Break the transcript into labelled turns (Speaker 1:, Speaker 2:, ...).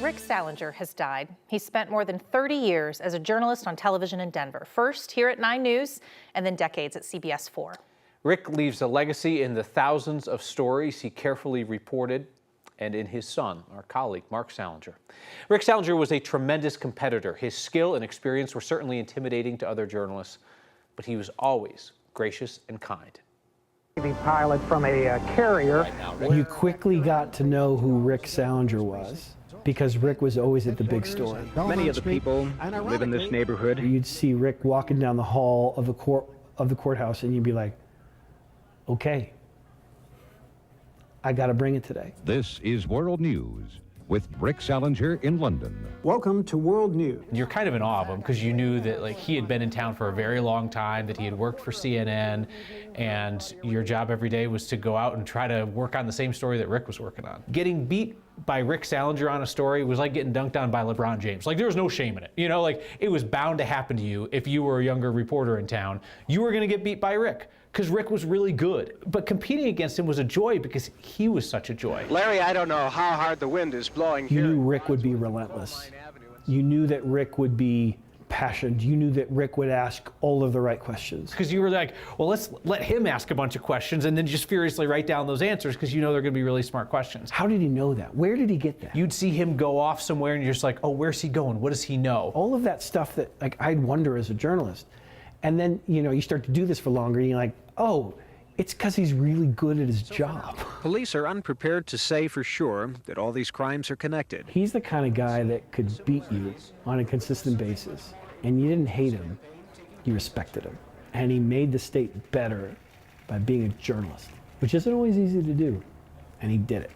Speaker 1: Rick Sallinger has died. He spent more than 30 years as a journalist on television in Denver, first here at 9 News and then decades at CBS 4.
Speaker 2: Rick leaves a legacy in the thousands of stories he carefully reported and in his son, our colleague, Mark Sallinger. Rick Sallinger was a tremendous competitor. His skill and experience were certainly intimidating to other journalists, but he was always gracious and kind.
Speaker 3: Navy pilot from a carrier.
Speaker 4: You quickly got to know who Rick Sallinger was because Rick was always at the big story.
Speaker 5: Many of the people live in this neighborhood.
Speaker 4: You'd see Rick walking down the hall of the courthouse and you'd be like, okay, I got to bring it today.
Speaker 6: This is World News with Rick Sallinger in London.
Speaker 3: Welcome to World News.
Speaker 2: You're kind of in awe of him because you knew that he had been in town for a very long time, that he had worked for CNN, and your job every day was to go out and try to work on the same story that Rick was working on. Getting beat by Rick Sallinger on a story was like getting dunked on by LeBron James. There was no shame in it. It was bound to happen to you if you were a younger reporter in town. You were going to get beat by Rick because Rick was really good. But competing against him was a joy because he was such a joy.
Speaker 5: Larry, I don't know how hard the wind is blowing here.
Speaker 4: You knew Rick would be relentless. You knew that Rick would be passionate. You knew that Rick would ask all of the right questions.
Speaker 2: Because you were like, well, let's let him ask a bunch of questions and then just furiously write down those answers because you know they're going to be really smart questions.
Speaker 4: How did he know that? Where did he get that?
Speaker 2: You'd see him go off somewhere and you're just like, oh, where's he going? What does he know?
Speaker 4: All of that stuff that I'd wonder as a journalist. And then, you start to do this for longer and you're like, oh, it's because he's really good at his job.
Speaker 5: Police are unprepared to say for sure that all these crimes are connected.
Speaker 4: He's the kind of guy that could beat you on a consistent basis. And you didn't hate him, you respected him. And he made the state better by being a journalist, which isn't always easy to do. And he did it.